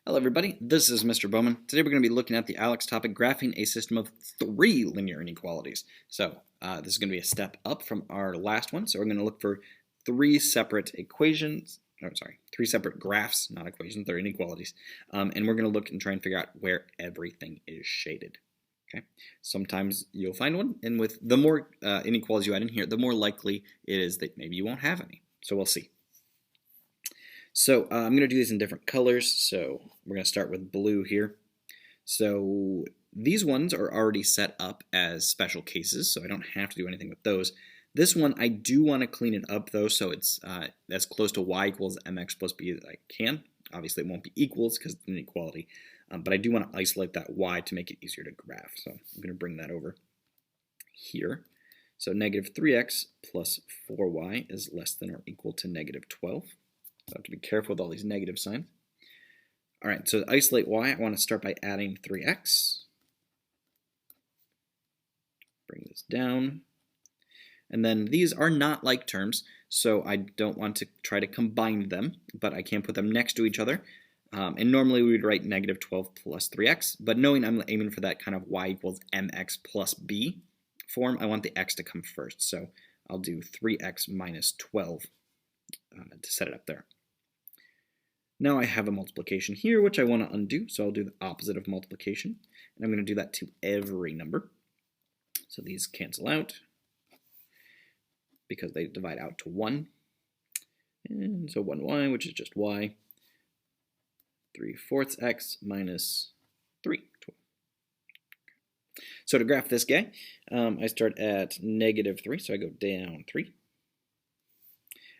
Hello everybody, this is Mr. Bowman. Today we're going to be looking at the ALEKS topic, graphing a system of 3 linear inequalities. So this is going to be a step up from our last one. So we're going to look for 3 separate equations, three separate graphs, not equations, they're inequalities. And we're going to look and try and figure out where everything is shaded. Okay. Sometimes you'll find one, and with the more inequalities you add in here, the more likely it is that maybe you won't have any. So we'll see. So I'm going to do these in different colors. So we're going to start with blue here. So these ones are already set up as special cases, so I don't have to do anything with those. This one, I do want to clean it up though, so it's as close to y equals mx plus b as I can. Obviously it won't be equals because it's an inequality, but I do want to isolate that y to make it easier to graph. So I'm going to bring that over here. So negative 3x plus 4y is less than or equal to negative 12. So I have to be careful with all these negative signs. All right, so to isolate y, I want to start by adding 3x. Bring this down. And then these are not like terms, so I don't want to try to combine them, but I can put them next to each other. And normally we would write negative 12 plus 3x, but knowing I'm aiming for that kind of y equals mx plus b form, I want the x to come first. So I'll do 3x minus 12 to set it up there. Now I have a multiplication here, which I want to undo, so I'll do the opposite of multiplication. And I'm going to do that to every number. So these cancel out because they divide out to 1. And so 1y, which is just y. 3/4 x minus 3. So to graph this guy, I start at negative 3, so I go down 3.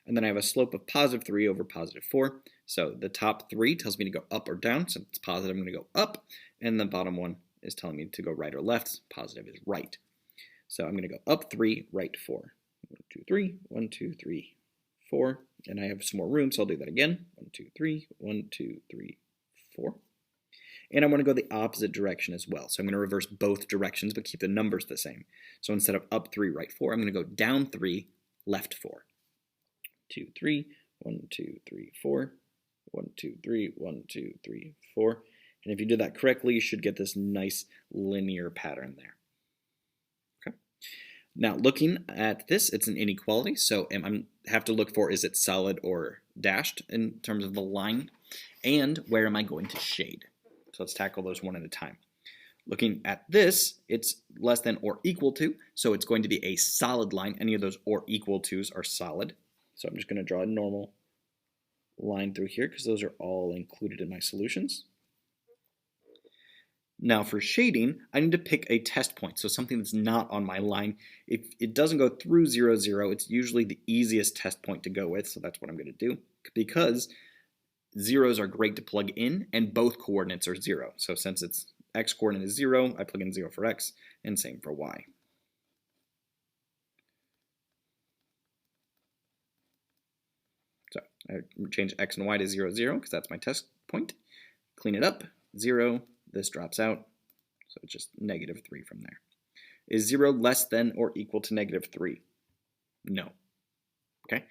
And then I have a slope of positive 3 over positive 4. So the top 3 tells me to go up or down. So it's positive, I'm going to go up. And the bottom one is telling me to go right or left. Positive is right. So I'm going to go up 3, right 4. 1, 2, 3, 1, 2, 3, 4. And I have some more room, so I'll do that again. 1, 2, 3, 1, 2, 3, 4. And I want to go the opposite direction as well. So I'm going to reverse both directions, but keep the numbers the same. So instead of up 3, right 4, I'm going to go down 3, left 4. 2, 3, 1, 2, 3, 4, 1, 2, 3, 1, 2, 3, 4. And if you did that correctly, you should get this nice linear pattern there. Okay. Now looking at this, it's an inequality, so I have to look for is it solid or dashed in terms of the line, and where am I going to shade? So let's tackle those one at a time. Looking at this, it's less than or equal to, so it's going to be a solid line. Any of those or equal to's are solid. So I'm just going to draw a normal line through here because those are all included in my solutions. Now for shading, I need to pick a test point, so something that's not on my line. If it doesn't go through 0, 0, it's usually the easiest test point to go with, so that's what I'm going to do, because zeros are great to plug in, and both coordinates are 0. So since its x coordinate is 0, I plug in 0 for x, and same for y. So I change x and y to 0, 0, because that's my test point. Clean it up, 0, this drops out, so it's just negative 3 from there. Is 0 less than or equal to negative 3? No. Okay,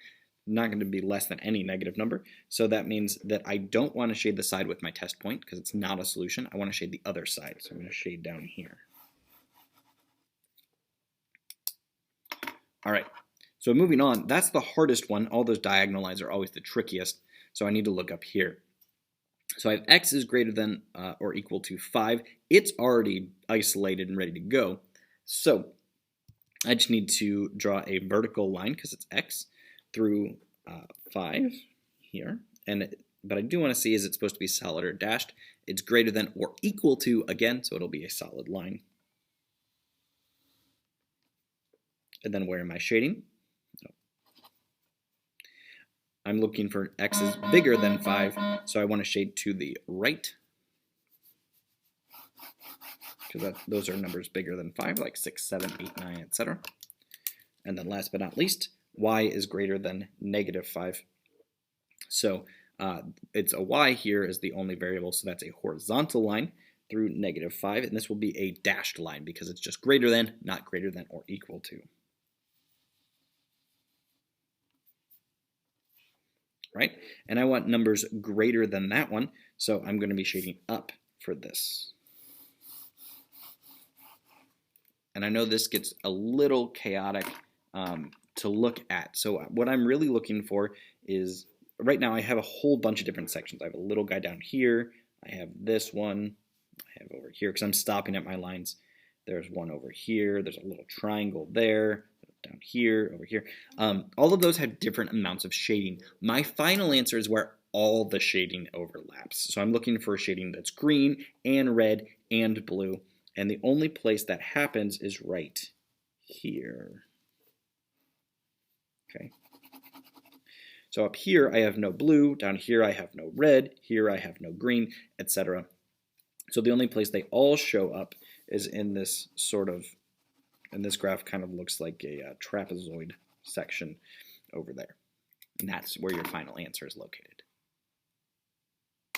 not going to be less than any negative number, so that means that I don't want to shade the side with my test point, because it's not a solution. I want to shade the other side, so I'm going to shade down here. All right. So moving on, that's the hardest one. All those diagonal lines are always the trickiest, so I need to look up here. So I have x is greater than or equal to 5. It's already isolated and ready to go. So I just need to draw a vertical line, because it's x, through 5 here. But I do want to see, is it supposed to be solid or dashed? It's greater than or equal to, again, so it'll be a solid line. And then where am I shading? I'm looking for x is bigger than 5, so I want to shade to the right, because those are numbers bigger than 5, like 6, 7, 8, 9, etc. And then last but not least, y is greater than negative 5. So it's a y here is the only variable, so that's a horizontal line through negative 5, and this will be a dashed line because it's just greater than, not greater than or equal to. right? And I want numbers greater than that one, so I'm going to be shading up for this. And I know this gets a little chaotic to look at. So what I'm really looking for is, right now I have a whole bunch of different sections. I have a little guy down here. I have this one. I have over here, because I'm stopping at my lines. There's one over here. There's a little triangle there. Down here, over here. All of those have different amounts of shading. My final answer is where all the shading overlaps. So I'm looking for a shading that's green and red and blue. And the only place that happens is right here. Okay. So up here I have no blue, down here I have no red, here I have no green, etc. So the only place they all show up is in this and this graph kind of looks like a trapezoid section over there. And that's where your final answer is located.